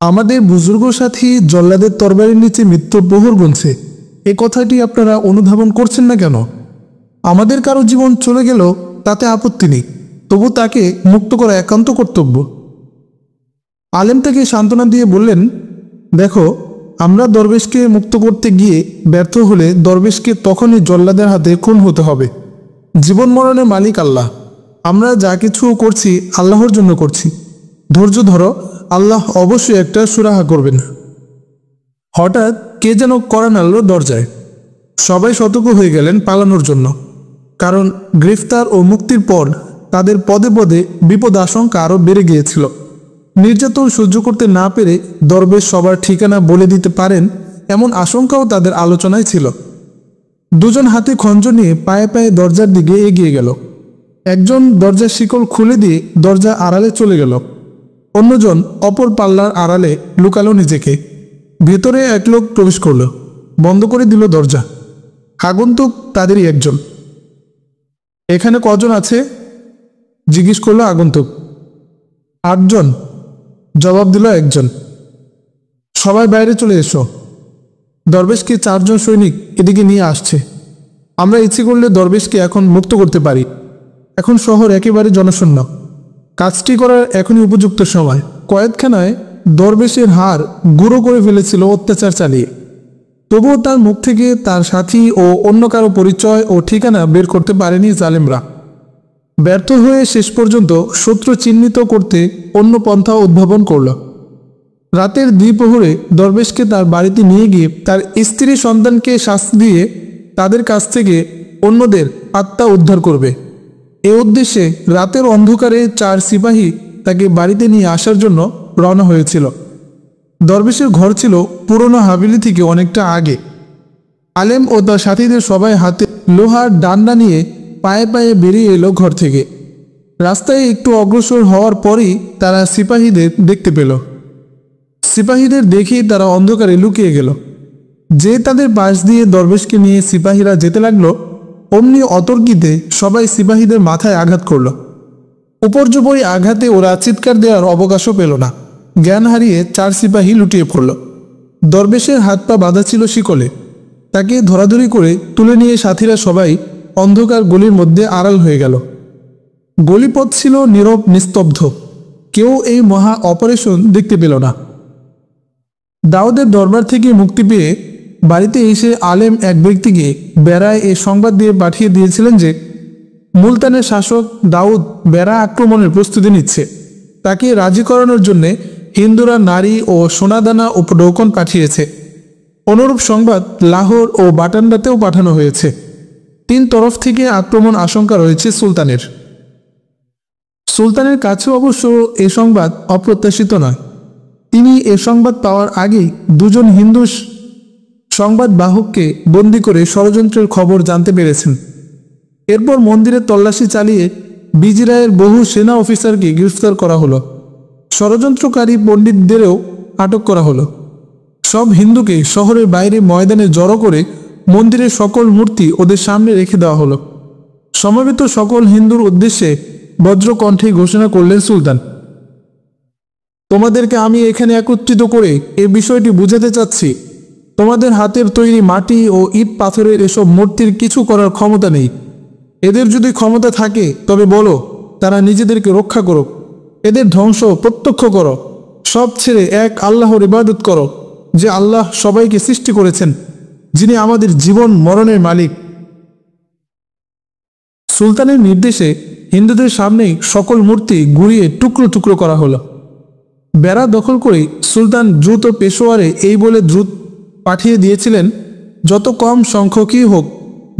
আমাদের বুজুর্গ সাথী জল্লাদের তরবারির নিচে মৃত্যুর প্রহর গুনছে, এ কথাটি আপনারা অনুধাবন করছেন না কেন? আমাদের কারো জীবন চলে গেল তাতে আপত্তি নেই, তবু তাকে মুক্ত করা একান্ত কর্তব্য। আলেম তাকে সান্ত্বনা দিয়ে বললেন, দেখো, আমরা দরবেশকে মুক্ত করতে গিয়ে ব্যর্থ হলে দরবেশকে তখনই জল্লাদের হাতে খুন হতে হবে। জীবন মরণের মালিক আল্লাহ। আমরা যা কিছু করছি আল্লাহর জন্য করছি। ধৈর্য ধরো, আল্লাহ অবশ্যই একটা সুরাহা করবেন। হঠাৎ কে যেন কড়া নাড়ল দরজায়। সবাই সতর্ক হয়ে গেলেন পালানোর জন্য, কারণ গ্রেফতার ও মুক্তির পর তাদের পদে পদে বিপদ আশঙ্কা আরও বেড়ে গিয়েছিল। নির্যাতন সহ্য করতে না পেরে দরবেশ সবার ঠিকানা বলে দিতে পারেন এমন আশঙ্কাও তাদের আলোচনায় ছিল। দুজন হাতে খঞ্জ নিয়ে পায়ে পায়ে দরজার দিকে এগিয়ে গেল। একজন দরজার শিকল খুলে দিয়ে দরজা আড়ালে চলে গেল, অন্যজন অপর পাল্লার আড়ালে লুকালো নিজেকে। ভেতরে এক লোক প্রবেশ করল, বন্ধ করে দিল দরজা। আগন্তুক তাদেরই একজন। এখানে কজন আছে জিজ্ঞেস করলো আগন্তুক। 8 জন, জবাব দিল একজন। সবাই বাইরে চলে এসো, দরবেশকে 4 জন সৈনিক এদিকে নিয়ে আসছে। আমরা ইচ্ছে করলে দরবেশকে এখন মুক্ত করতে পারি। এখন শহর একেবারে জনশূন্য, কাজটি করার এখনই উপযুক্ত সময়। কয়েদখানায় দরবেশের হাড় গুঁড়ো করে ফেলেছিল অত্যাচার চালিয়ে, তবুও তার মুখ থেকে তার সাথী ও অন্য কারো পরিচয় ও ঠিকানা বের করতে পারেনি জালেমরা। ব্যর্থ হয়ে শেষ পর্যন্ত শত্রু চিহ্নিত করতে অন্য পন্থা উদ্ভাবন করল। রাতের দ্বিপ্রহরে দরবেশকে তার বাড়িতে নিয়ে গিয়ে তার স্ত্রী সন্তানকে শাস্তি দিয়ে তাদের কাছ থেকে অন্যদের আত্মা উদ্ধার করবে। এ উদ্দেশ্যে রাতের অন্ধকারে 4 সিপাহী তাকে বাড়িতে নিয়ে আসার জন্য রওনা হয়েছিল। দরবেশের ঘর ছিল পুরনো হাভেলি থেকে অনেকটা আগে। আলেম ও তার সাথীদের সবাই হাতে লোহার ডান্ডা নিয়ে পায়ে পায়ে বেরিয়ে এলো ঘর থেকে। রাস্তায় একটু অগ্রসর হওয়ার পরই তারা সিপাহীদের দেখতে পেল। সিপাহীদের দেখেই তারা অন্ধকারে লুকিয়ে গেল। যে তাদের পাশ দিয়ে দরবেশকে নিয়ে সিপাহীরা যেতে লাগলো, অমনি অতর্কিতে সবাই সিপাহীদের মাথায় আঘাত করল। উপর্যুপরি আঘাতে ওরা চিৎকার দেওয়ার অবকাশও পেল না। জ্ঞান হারিয়ে 4 সিপাহী লুটিয়ে পড়ল। দরবেশের হাত পা বাঁধা ছিল শিকলে। তাকে ধরাধরি করে তুলে নিয়ে সাথীরা সবাই অন্ধকার গলির মধ্যে আড়াল হয়ে গেল। গলিপথ ছিল নীরব নিস্তব্ধ। কেউ এই মহা অপারেশন দেখতে পেল না। দাউদের দরবার থেকে মুক্তি পেয়ে বাড়িতে এসে আলেম এক ব্যক্তিকে বেড়ায় এ সংবাদ দিয়ে পাঠিয়ে দিয়েছিলেন যে মুলতানের শাসক দাউদ বেড়া আক্রমণের প্রস্তুতি নিচ্ছে। তাকে রাজি করানোর জন্যে হিন্দুরা নারী ও সোনাদানা ও ডৌকন পাঠিয়েছে। অনুরূপ সংবাদ লাহোর ও বাটান্ডাতেও পাঠানো হয়েছে। 3 তরফ থেকে আক্রমণ আশঙ্কা রয়েছে সুলতানের। সুলতানের কাছেও অবশ্য এ সংবাদ অপ্রত্যাশিত নয়। তিনি এ সংবাদ পাওয়ার আগেই 2 জন হিন্দু সংবাদ বাহককে বন্দী করে ষড়যন্ত্রের খবর জানতে পেরেছেন। এরপর মন্দিরে তল্লাশি চালিয়ে বিজিরায়ের বহু সেনা অফিসারকে গ্রেফতার করা হলো। ষড়যন্ত্রকারী পণ্ডিতদেরও আটক করা হলো। সব হিন্দুকে শহরের বাইরে ময়দানে জড়ো করে মন্দিরের সকল মূর্তি ওদের সামনে রেখে দেওয়া হলো। সমবেত সকল হিন্দুর উদ্দেশ্যে বজ্রকণ্ঠে ঘোষণা করলেন সুলতান, তোমাদেরকে আমি এখানে একত্রিত করে এ বিষয়টি বুঝাতে চাচ্ছি। তোমাদের হাতের তৈরি মাটি ও ইট পাথরের এসব মূর্তির কিছু করার ক্ষমতা নেই। এদের যদি ক্ষমতা থাকে তবে বলো, তারা নিজেদেরকে রক্ষা করো। এদের ধ্বংস প্রত্যক্ষ করো। সব ছেড়ে এক আল্লাহর ইবাদত করো, যে আল্লাহ সবাইকে সৃষ্টি করেছেন, যিনি আমাদের জীবন মরণের মালিক। সুলতানের নির্দেশে হিন্দুদের সামনেই সকল মূর্তি গুঁড়িয়ে টুকরো টুকরো করা হলো। বেড়া দখল করে সুলতান দ্রুত পেশোয়ারে এই বলে দ্রুত পাঠিয়ে দিয়েছিলেন, যত কম সংখ্যকই হোক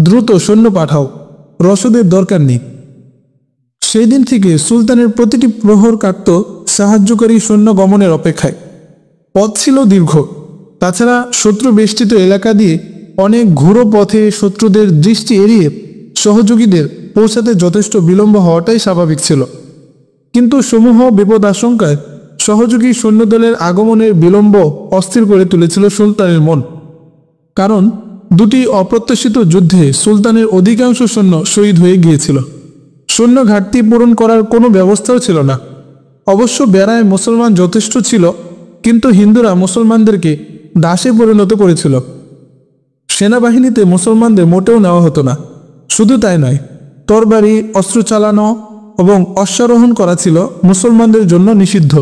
দ্রুত সৈন্য পাঠাও, রসদের দরকার নেই। সেই দিন থেকে সুলতানের প্রতিটি প্রহর কাটত সাহায্যকারী সৈন্য গমনের অপেক্ষায়। পথ ছিল দীর্ঘ, তাছাড়া শত্রু বেষ্টিত এলাকা দিয়ে অনেক ঘুরো পথে শত্রুদের দৃষ্টি এড়িয়ে সহযোগীদের পৌঁছাতে যথেষ্ট বিলম্ব হওয়াটাই স্বাভাবিক ছিল। কিন্তু সমূহ বিপদ আশঙ্কায় সহযোগী সৈন্যদলের আগমনের বিলম্ব অস্থির করে তুলেছিল সুলতানের মন। কারণ 2টি অপ্রত্যাশিত যুদ্ধে সুলতানের অধিকাংশ সৈন্য শহীদ হয়ে গিয়েছিল। সৈন্য ঘাটতি পূরণ করার কোনো ব্যবস্থাও ছিল না। অবশ্য বেড়ায় মুসলমান যথেষ্ট ছিল, কিন্তু হিন্দুরা মুসলমানদেরকে দাসে পরিণত করেছিল। সেনাবাহিনীতে মুসলমানদের মোটেও নেওয়া হতো না। শুধু তাই নয়, তরবারি, অস্ত্র চালানো এবং অশ্বারোহণ করা ছিল মুসলমানদের জন্য নিষিদ্ধ।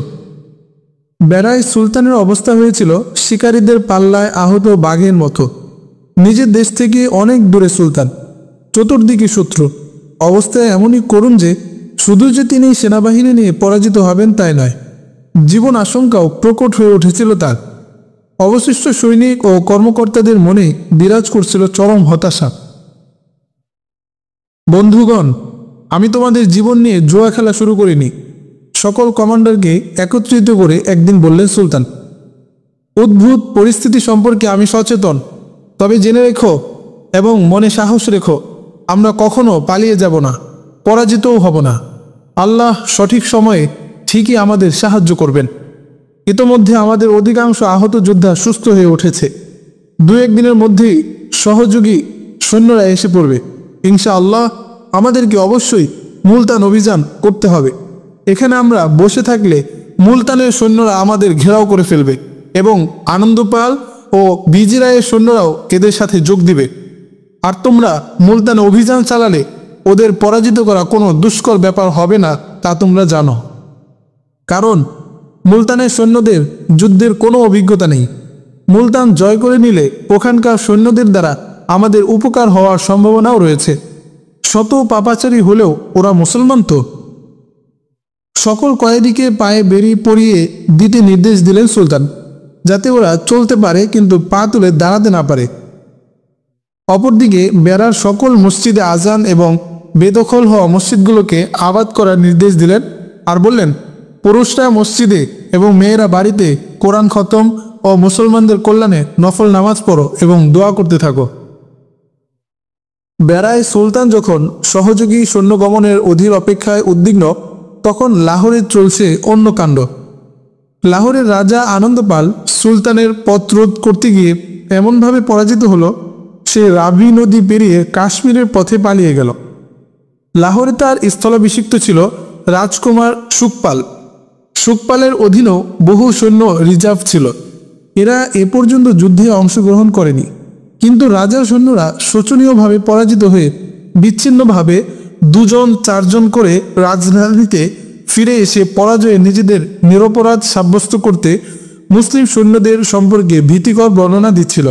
বেড়ায় সুলতানের অবস্থা হয়েছিল শিকারীদের পাল্লায় আহত বাঘের মতো। নিজের দেশ থেকে অনেক দূরে সুলতান, চতুর্দিকে শত্রু। অবস্থায় এমনই করুণ যে শুধু যে তিনি সেনাবাহিনী নিয়ে পরাজিত হবেন তাই নয়, জীবন আশঙ্কাও প্রকট হয়ে উঠেছিল তার। অবশিষ্ট সৈনিক ও কর্মকর্তাদের মনে বিরাজ করছিল চরম হতাশা। বন্ধুগণ, আমি তোমাদের জীবন নিয়ে জুয়া খেলা শুরু করিনি, সকল কমান্ডারকে একত্রিত করে একদিন বললেন সুলতান। উদ্ভূত পরিস্থিতি সম্পর্কে আমি সচেতন, তবে জেনে রেখো এবং মনে সাহস রেখো, আমরা কখনো পালিয়ে যাব না, পরাজিতও হব না। আল্লাহ সঠিক সময়ে ঠিকই আমাদের সাহায্য করবেন। ইতোমধ্যে আমাদের অধিকাংশ আহত যোদ্ধা সুস্থ হয়ে উঠেছে। 2-1 দিনের মধ্যেই সহযোগী সৈন্যরা এসে পড়বে। ইনশাআল্লাহ আমাদেরকে অবশ্যই মুলতান অভিযান করতে হবে। এখানে আমরা বসে থাকলে মুলতানের সৈন্যরা আমাদের ঘেরাও করে ফেলবে এবং আনন্দপাল ও বিজিরায়ের সৈন্যরাও এদের সাথে যোগ দিবে। আর তোমরা মুলতানে অভিযান চালালে ওদের পরাজিত করা কোনো দুষ্কর ব্যাপার হবে না, তা তোমরা জানো। কারণ মুলতানের সৈন্যদের যুদ্ধের কোনো অভিজ্ঞতা নেই। মুলতান জয় করে নিলে ওখানকার সৈন্যদের দ্বারা আমাদের উপকার হওয়ার সম্ভাবনাও রয়েছে। শত পাপাচারী হলেও ওরা মুসলমান তো। সকল কয়েদিকে পায়ে বেরি পরিয়ে দিতে নির্দেশ দিলেন সুলতান, যাতে ওরা চলতে পারে কিন্তু পা তুলে দাঁড়াতে না পারে। অপরদিকে বেড়ার সকল মসজিদে আজান এবং বেদখল হওয়া মসজিদগুলোকে আবাদ করার নির্দেশ দিলেন আর বললেন, পুরুষরা মসজিদে এবং মেয়েরা বাড়িতে কোরআন খতম ও মুসলমানদের কল্যাণে নফল নামাজ পড়ো এবং দোয়া করতে থাকো। বেড়ায় সুলতান যখন সহযোগী সৈন্যগমনের অধীর অপেক্ষায় উদ্বিগ্ন, তখন লাহোরে চলছে অন্য কাণ্ড। লাহোরের রাজা আনন্দপাল সুলতানের পথ রোধ করতে গিয়ে এমনভাবে পরাজিত হলো, সে রাবি নদী পেরিয়ে কাশ্মীরের পথে পালিয়ে গেল। লাহোরে তার স্থলাভিষিক্ত ছিল রাজকুমার সুখপাল। সুখপালের অধীনেও বহু সৈন্য রিজার্ভ ছিল। এরা এ পর্যন্ত যুদ্ধে অংশগ্রহণ করেনি, কিন্তু রাজার সৈন্যরা শোচনীয়ভাবে পরাজিত হয়ে বিচ্ছিন্নভাবে 2-4 করে রাজধানীতে ফিরে এসে পরাজয়ে নিজেদের নিরপরাধ সাব্যস্ত করতে মুসলিম সৈন্যদের সম্পর্কে ভীতিকর বর্ণনা দিচ্ছিল।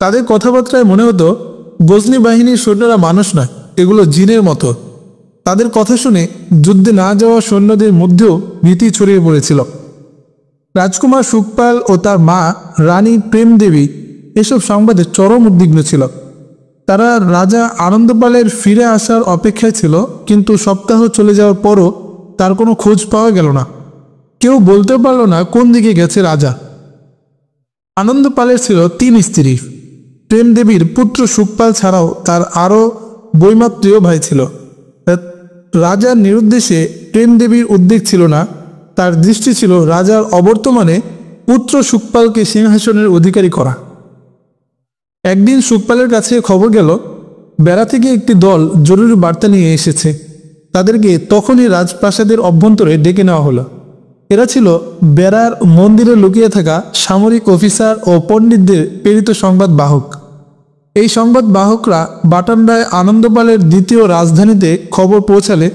তাদের কথাবার্তায় মনে হতো গজনী বাহিনীর সৈন্যরা মানুষ নয়, এগুলো জিনের মতো। তাদের কথা শুনে যুদ্ধে না যাওয়া সৈন্যদের মধ্যেও ভীতি ছড়িয়ে পড়েছিল। রাজকুমার সুখপাল ও তার মা রানী প্রেম দেবী এসব সংবাদে চরম উদ্বিগ্ন ছিল। তারা রাজা আনন্দপালের ফিরে আসার অপেক্ষায় ছিল, কিন্তু সপ্তাহ চলে যাওয়ার পরও তার কোনো খোঁজ পাওয়া গেল না। কেউ বলতে পারল না কোন দিকে গেছে রাজা। আনন্দপালের ছিল 3 স্ত্রী। প্রেম দেবীর পুত্র সুখপাল ছাড়াও তার আরও বৈমাত্রীয় ভাই ছিল। রাজার নিরুদ্দেশে প্রেম দেবীর উদ্বেগ ছিল না, তার দৃষ্টি ছিল রাজার অবর্তমানে পুত্র সুখপালকে সিংহাসনের অধিকারী করা। একদিন সুখপালের কাছে খবর গেল, বেড়া থেকে একটি দল জরুরি বার্তা নিয়ে এসেছে। তাদেরকে তখনই রাজপ্রাসাদের অভ্যন্তরে ডেকে নেওয়া হলো। এরা ছিল বেড়ার মন্দিরে লুকিয়ে থাকা সামরিক অফিসার ও পণ্ডিতদের প্রেরিত সংবাদ বাহক। এই সংবাদ বাহকরা বাটান্ডায় আনন্দপালের দ্বিতীয় রাজধানীতে খবর পৌঁছালে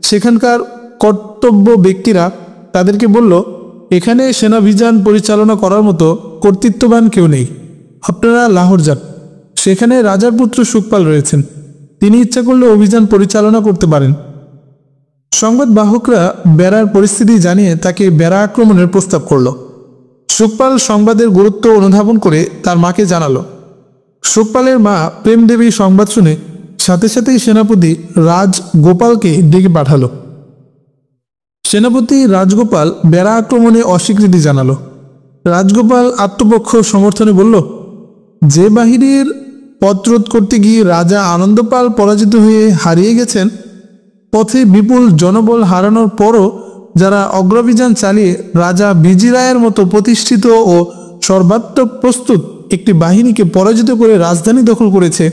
সেখানকার কর্তব্য ব্যক্তিরা তাদেরকে বলল, এখানে সেনাভিযান পরিচালনা করার মতো কর্তৃত্ববান কেউ নেই, আপনারা লাহোর যান। সেখানে রাজার পুত্র সুখপাল রয়েছেন, তিনি ইচ্ছা করলে অভিযান পরিচালনা করতে পারেন। সংবাদ বাহকরা বেড়ার পরিস্থিতি জানিয়ে তাকে বেড়া আক্রমণের প্রস্তাব করল। সুখপাল সংবাদের গুরুত্ব অনুধাবন করে তার মাকে জানালো। সুখপালের মা প্রেম দেবী সংবাদ শুনে সাথে সাথেই সেনাপতি রাজগোপালকে ডেকে পাঠালো। সেনাপতি রাজগোপাল বেড়া আক্রমণে অস্বীকৃতি জানালো। রাজগোপাল আত্মপক্ষ সমর্থনে বলল, যে বাহিনীর পথ রোধ করতে গিয়ে রাজা আনন্দপাল পরাজিত হয়ে হারিয়ে গেছেন, পথে বিপুল জনবল হারানোর পরও যারা অগ্রাভিযান চালিয়ে রাজা বিজিরায়ের মতো প্রতিষ্ঠিত ও সর্বাত্মক প্রস্তুত একটি বাহিনীকে পরাজিত করে রাজধানী দখল করেছে,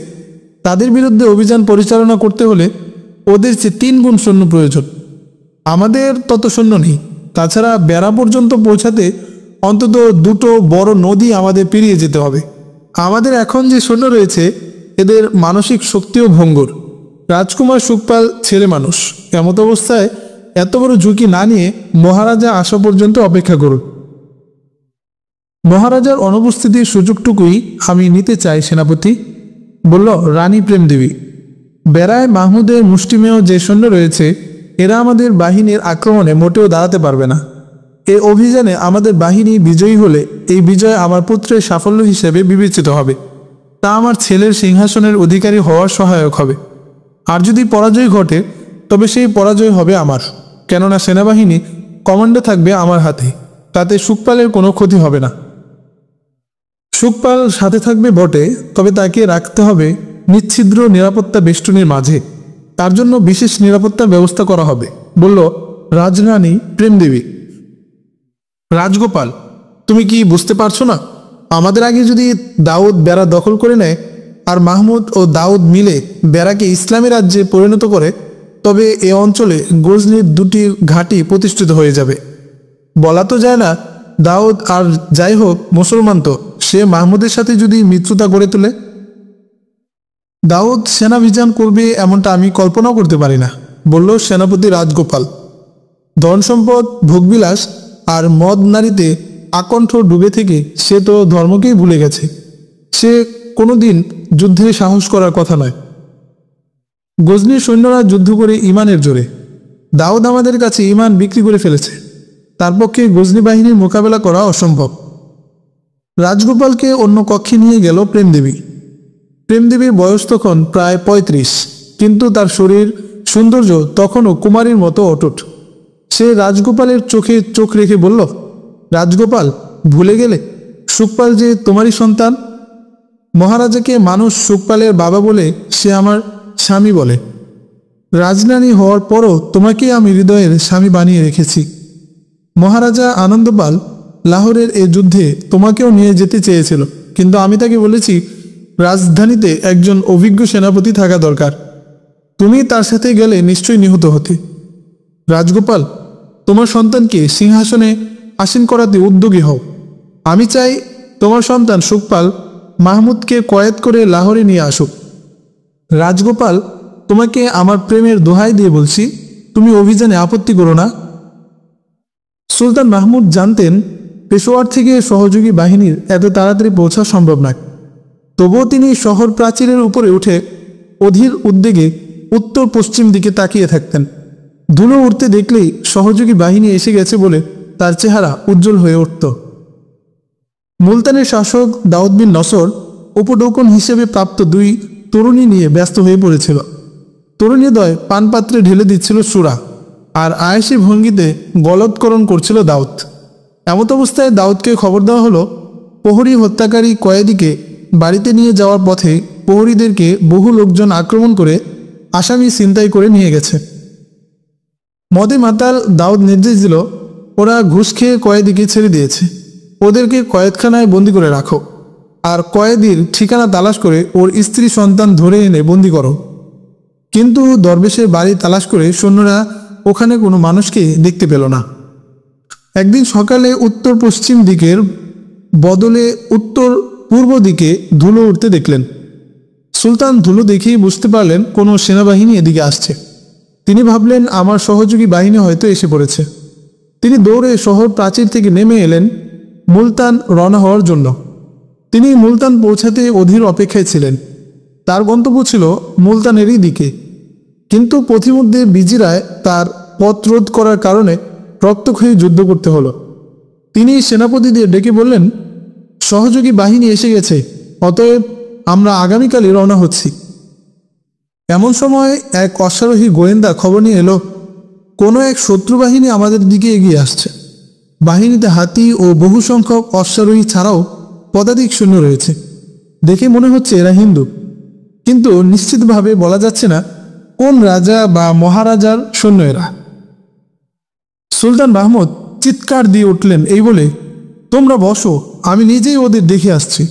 তাদের বিরুদ্ধে অভিযান পরিচালনা করতে হলে ওদের চেয়ে 3 গুণ সৈন্য প্রয়োজন। আমাদের তত সৈন্য নেই, তাছাড়া বেড়া পর্যন্ত পৌঁছাতে অন্তত দুটো বড় নদী আমাদের পেরিয়ে যেতে হবে। আমাদের এখন যে সৈন্য রয়েছে এদের মানসিক শক্তিও ভঙ্গুর। রাজকুমার সুখপাল ছেলে মানুষ, এমত অবস্থায় এত বড় ঝুঁকি না নিয়ে মহারাজা আসা পর্যন্ত অপেক্ষা করুন। মহারাজার অনুপস্থিতির সুযোগটুকুই আমি নিতে চাই সেনাপতি, বলল রানী প্রেমদেবী। বেড়ায় মাহমুদের মুষ্টিমেয় যে সৈন্য রয়েছে এরা আমাদের বাহিনীর আক্রমণে মোটেও দাঁড়াতে পারবে না। এই অভিযানে আমাদের বাহিনী বিজয়ী হলে এই বিজয় আমার পুত্রের সাফল্য হিসেবে বিবেচিত হবে, তা আমার ছেলের সিংহাসনের অধিকারী হওয়ার সহায়ক হবে। আর যদি পরাজয় ঘটে তবে সেই পরাজয় হবে আমার, কেননা সেনাবাহিনী কমান্ডো থাকবে আমার হাতে, তাতে সুখপালের কোনো ক্ষতি হবে না। সুখপাল সাথে থাকবে বটে, তবে তাকে রাখতে হবে নিচ্ছিদ্র নিরাপত্তা বেষ্টনীর মাঝে। তার জন্য বিশেষ নিরাপত্তার ব্যবস্থা করা হবে, বলল রাজরানী প্রেমদেবী। রাজগোপাল, তুমি কি বুঝতে পারছো না? আমাদের আগে যদি দাউদ বেড়া দখল করে নেয় আর মাহমুদ ও দাউদ মিলে বেড়াকে ইসলামী রাজ্যে পরিণত করে, তবে এ অঞ্চলে গজনির দুটি ঘাঁটি প্রতিষ্ঠিত হয়ে যাবে। বলা তো যায় না, দাউদ আর যাই হোক মুসলমান, তো সে মাহমুদের সাথে যদি মিত্রতা গড়ে তোলে, দাউদ সেনাভিযান করবে এমনটা আমি কল্পনাও করতে পারি না, বলল সেনাপতি রাজগোপাল। ধন সম্পদ, ভোগবিলাস আর মদ নারীতে আকণ্ঠ ডুবে থেকে সে তো ধর্মকেই ভুলে গেছে। সে কোনোদিন যুদ্ধে সাহস করার কথা নয়। গজনির সৈন্যরা যুদ্ধ করে ইমানের জোরে। দাউদ আমাদের কাছে ইমান বিক্রি করে ফেলেছে, তার পক্ষে গজনি বাহিনীর মোকাবেলা করা অসম্ভব। রাজগোপালকে অন্য কক্ষে নিয়ে গেল প্রেমদেবী। প্রেমদেবীর বয়স তখন প্রায় ৩৫, কিন্তু তার শরীর সৌন্দর্য তখনও কুমারীর মতো অটুট। সে রাজগোপালের চোখে চোখ রেখে বলল, রাজগোপাল, ভুলে গেলে সুখপাল যে তোমারই সন্তান? মহারাজাকে মানুষ সুখপালের বাবা বলে, সে আমার স্বামী বলে। রাজরানী হওয়ার পরও তোমাকে আমি হৃদয়ের স্বামী বানিয়ে রেখেছি। মহারাজা আনন্দপাল লাহোরের এ যুদ্ধে তোমাকেও নিয়ে যেতে চেয়েছিল, কিন্তু আমি তাকে বলেছি রাজধানীতে একজন অভিজ্ঞ সেনাপতি থাকা দরকার। তুমি তার সাথে গেলে নিশ্চয়ই নিহত হতে। রাজগোপাল, তোমার সন্তানকে সিংহাসনে আসীন করাতে উদ্যোগী হও। আমি চাই তোমার সন্তান সুখপাল মাহমুদকে কয়েদ করে লাহোরে নিয়ে আসুক। রাজগোপাল, তোমাকে আমার প্রেমের দোহাই দিয়ে বলছি, তুমি অভিযানে আপত্তি করো না। সুলতান মাহমুদ জানতেন পেশোয়ার থেকে সহযোগী বাহিনীর এত তাড়াতাড়ি পৌঁছা সম্ভব নয়। তবুও তিনি শহর প্রাচীরের উপরে উঠে অধীর উদ্বেগে উত্তর পশ্চিম দিকে তাকিয়ে থাকতেন। ধুলো উঠতে দেখলেই সহযোগী বাহিনী এসে গেছে বলে তার চেহারা উজ্জ্বল হয়ে উঠত। মুলতানের শাসক দাউদ বিন নসর উপঢৌকন হিসেবে প্রাপ্ত দুই তরুণী নিয়ে ব্যস্ত হয়ে পড়েছিল। তরুণীদ্বয় পানপাত্রে ঢেলে দিচ্ছিল সুরা, আর আয়েশি ভঙ্গিতে গলৎকরণ করছিল দাউদ। এমত অবস্থায় দাউদকে খবর দেওয়া হলো, প্রহরী হত্যাকারী কয়েদিকে বাড়িতে নিয়ে যাওয়ার পথে প্রহরীদেরকে বহু লোকজন আক্রমণ করে আসামি ছিনতাই করে নিয়ে গেছে। মদে মাতাল দাউদ নির্দেশ দিল, ওরা ঘুষ খেয়ে কয়েদিকে ছেড়ে দিয়েছে, ওদেরকে কয়েদখানায় বন্দি করে রাখো, আর কয়েদির ঠিকানা তালাশ করে ওর স্ত্রী সন্তান ধরে এনে বন্দি করো। কিন্তু দরবেশের বাড়ি তালাশ করে সৈন্যরা ওখানে কোনো মানুষকে দেখতে পেল না। একদিন সকালে উত্তর পশ্চিম দিকের বদলে উত্তর পূর্ব দিকে ধুলো উঠতে দেখলেন। সুলতান ধুলো দেখেই বুঝতে পারলেন কোনো সেনাবাহিনী এদিকে আসছে। তিনি ভাবলেন আমার সহযোগী বাহিনী হয়তো এসে পড়েছে। তিনি দৌড়ে শহর প্রাচীর থেকে নেমে এলেন মুলতান রওনা হওয়ার জন্য। তিনি মুলতান পৌঁছাতে অধীর অপেক্ষায় ছিলেন। তার গন্তব্য ছিল মুলতানেরই দিকে, কিন্তু পথিমধ্যে বিজিরায় তার পথ রোধ করার কারণে রক্তক্ষয়ী যুদ্ধ করতে হলো। তিনি সেনাপতিদের ডেকে বললেন, সহযোগী বাহিনী এসে গেছে, অতএব আমরা আগামীকালই রওনা হচ্ছি। এমন সময় এক অশ্বারোহী গোয়েন্দা খবর নিয়ে এলো, কোনো এক শত্রু বাহিনী আমাদের দিকে এগিয়ে আসছে। বাহিনীতে হাতি ও বহু সংখ্যক অশ্বারোহী ছাড়াও পদাতিক সৈন্য রয়েছে। দেখে মনে হচ্ছে এরা হিন্দু, কিন্তু নিশ্চিতভাবে বলা যাচ্ছে না কোন রাজা বা মহারাজার সৈন্য এরা। সুলতান মাহমুদ চিৎকার দিয়ে উঠলেন এই বলে, তোমরা বসো, আমি নিজেই ওদের দেখে আসছি।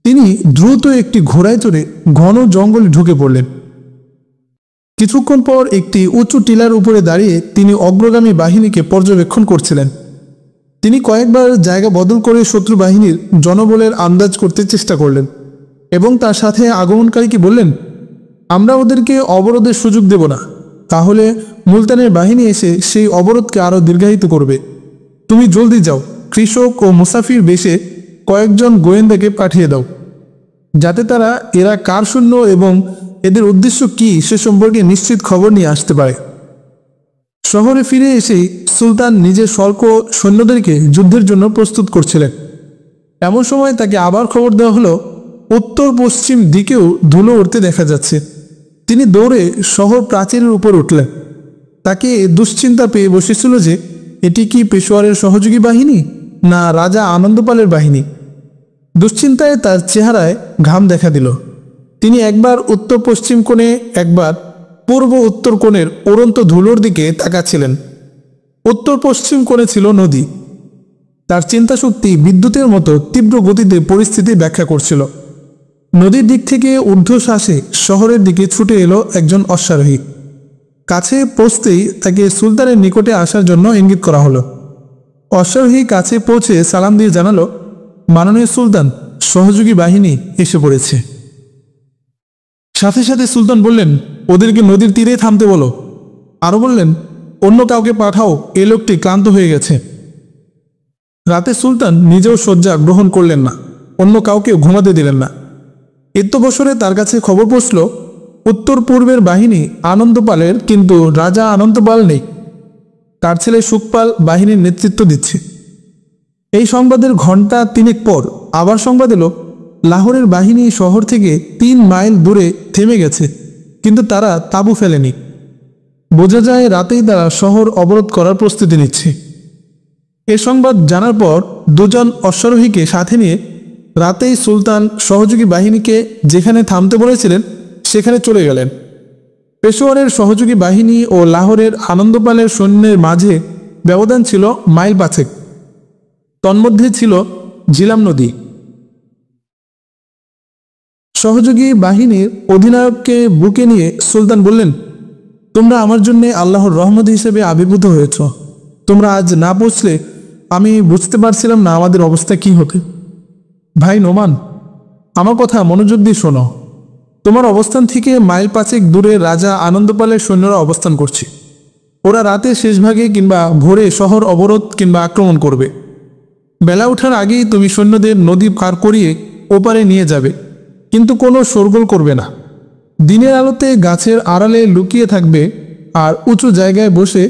তিনি দ্রুত একটি ঘোড়ায় চড়ে ঘন জঙ্গলে ঢুকে পড়লেন। কিছুক্ষণ পর একটি উঁচু টিলার উপরে দাঁড়িয়ে তিনি অগ্রগামী বাহিনীকে পর্যবেক্ষণ করছিলেন। তিনি কয়েকবার জায়গা বদল করে শত্রু বাহিনীর জনবলের আন্দাজ করতে চেষ্টা করলেন এবং তার সাথে আগমনকারীকে বললেন, আমরা ওদেরকে অবরোধের সুযোগ দেব না, তাহলে মুলতানের বাহিনী এসে সেই অবরোধকে আরও দীর্ঘায়িত করবে। তুমি জলদি যাও, কৃষক ও মুসাফির বেশে কয়েকজন গোয়েন্দাকে পাঠিয়ে দাও, যাতে তারা এরা কার সৈন্য এবং এদের উদ্দেশ্য কী সে সম্পর্কে নিশ্চিত খবর নিয়ে আসতে পারে। শহরে ফিরে এসেই সুলতান নিজের স্বল্প সৈন্যদেরকে যুদ্ধের জন্য প্রস্তুত করছিলেন। এমন সময় তাকে আবার খবর দেওয়া হলো, উত্তর পশ্চিম দিকেও ধুলো উঠতে দেখা যাচ্ছে। তিনি দৌড়ে শহর প্রাচীরের উপর উঠলেন। তাকে দুশ্চিন্তা পেয়ে বসেছিল যে এটি কি পেশোয়ারের সহযোগী বাহিনী না রাজা আনন্দপালের বাহিনী। দুশ্চিন্তায় তার চেহারায় ঘাম দেখা দিল। তিনি একবার উত্তর পশ্চিম কোণে, একবার পূর্ব উত্তর কোণের উড়ন্ত ধুলোর দিকে তাকাচ্ছিলেন। উত্তর পশ্চিম কোণে ছিল নদী। তার চিন্তাশক্তি বিদ্যুতের মতো তীব্র গতিতে পরিস্থিতি ব্যাখ্যা করছিল। নদীর দিক থেকে ঊর্ধ্বশ্বাসে শহরের দিকে ছুটে এলো একজন অশ্বারোহী। কাছে পৌঁছতেই তাকে সুলতানের নিকটে আসার জন্য ইঙ্গিত করা হলো। অশ্বারোহী কাছে পৌঁছে সালাম দিয়ে জানালো, মাননীয় সুলতান, সহযোগী বাহিনী এসে পড়েছে। সাথে সাথে সুলতান বললেন, ওদেরকে নদীর তীরে থামতে বলো। আরও বললেন, অন্য কাউকে পাঠাও, এ লোকটি ক্লান্ত হয়ে গেছে। রাতে সুলতান নিজেও শয্যা গ্রহণ করলেন না, অন্য কাউকে ঘুমাতে দিলেন না। ইত্যবসরে তার কাছে খবর পৌঁছল, উত্তর পূর্বের বাহিনী আনন্দপালের, কিন্তু রাজা আনন্দপাল নেই। তার ছেলে সুখপাল বাহিনীর নেতৃত্ব দিচ্ছে। এই সংবাদের ঘণ্টা তিনেক পর আবার সংবাদ এলো, লাহোরের বাহিনী শহর থেকে 3 মাইল দূরে থেমে গেছে, কিন্তু তারা তাঁবু ফেলেনি। বোঝা যায় রাতেই তারা শহর অবরোধ করার প্রস্তুতি নিচ্ছে। এ সংবাদ জানার পর দুজন অশ্বারোহীকে সাথে নিয়ে রাতেই সুলতান সহযোগী বাহিনীকে যেখানে থামতে বলেছিলেন সেখানে চলে গেলেন। পেশোয়ারের সহযোগী বাহিনী ও লাহোরের আনন্দপালের সৈন্যের মাঝে ব্যবধান ছিল মাইল 5। তন্মধ্যে ছিল ঝিলাম নদী। সহযোগী বাহিনীর অধিনায়ককে বুকে নিয়ে সুলতান বললেন, তোমরা আমার জন্য আল্লাহর রহমত হিসেবে আবির্ভূত হয়েছ। তোমরা আজ না পৌঁছলে আমি বুঝতে পারছিলাম না আমাদের অবস্থা কি হতে। ভাই নোমান, আমার কথা মনোযোগ দিয়ে শোনো। তোমার অবস্থান থেকে মাইল 5 দূরে রাজা আনন্দপালের সৈন্যরা অবস্থান করছে। ওরা রাতে শেষভাগে কিংবা ভোরে শহর অবরোধ কিংবা আক্রমণ করবে। বেলা ওঠার আগেই তুমি সৈন্যদের নদী পার করিয়ে ওপারে নিয়ে যাবে, কিন্তু কোনো শোরগোল করবে না। দিনের আলোতে গাছের আড়ালে লুকিয়ে থাকবে আর উঁচু জায়গায় বসে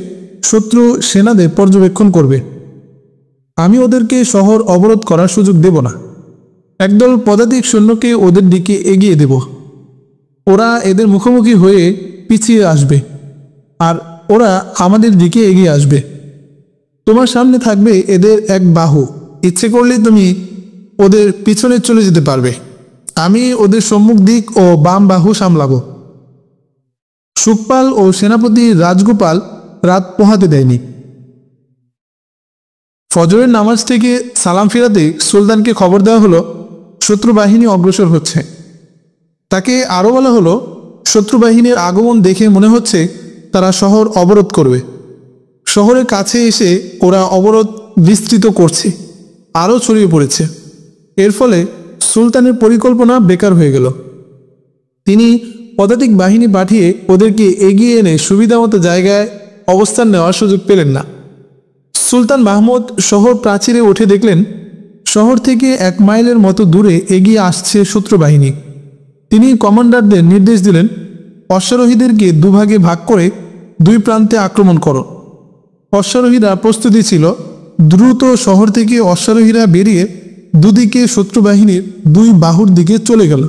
শত্রু সেনাদের পর্যবেক্ষণ করবে। আমি ওদেরকে শহর অবরোধ করার সুযোগ দেব না। একদল পদাতিক সৈন্যকে ওদের দিকে এগিয়ে দেব। ওরা এদের মুখোমুখি হয়ে পিছিয়ে আসবে আর ওরা আমাদের দিকে এগিয়ে আসবে। তোমার সামনে থাকবে এদের এক বাহু। ইচ্ছে করলে তুমি ওদের পিছনে চলে যেতে পারবে। আমি ওদের সম্মুখ দিক ও বাম বাহু সামলাবো। সুখপাল ও সেনাপতি রাজগোপাল রাত পোহাতে দেয়নি। ফজরের নামাজ থেকে সালাম ফিরাতে সুলতানকে খবর দেওয়া হলো, শত্রু বাহিনী অগ্রসর হচ্ছে। তাকে আরও বলা হলো, শত্রু বাহিনীর আগমন দেখে মনে হচ্ছে তারা শহর অবরোধ করবে। শহরের কাছে এসে ওরা অবরোধ বিস্তৃত করছে, আরও ছড়িয়ে পড়েছে। এর ফলে সুলতানের পরিকল্পনা বেকার হয়ে গেল। তিনি পদাতিক বাহিনী পাঠিয়ে ওদেরকে এগিয়ে এনে সুবিধামতো জায়গায় অবস্থান নেওয়ার সুযোগ পেলেন না। সুলতান মাহমুদ শহর প্রাচীরে উঠে দেখলেন, শহর থেকে 1 মাইলের মতো দূরে এগিয়ে আসছে শত্রু বাহিনী। তিনি কমান্ডারদের নির্দেশ দিলেন, অশ্বারোহীদেরকে দুভাগে ভাগ করে 2 প্রান্তে আক্রমণ করো। অশ্বারোহীরা প্রস্তুতি ছিল। দ্রুত শহর থেকে অশ্বারোহীরা বেরিয়ে দুদিকে শত্রু বাহিনীর 2 বাহুর দিকে চলে গেল।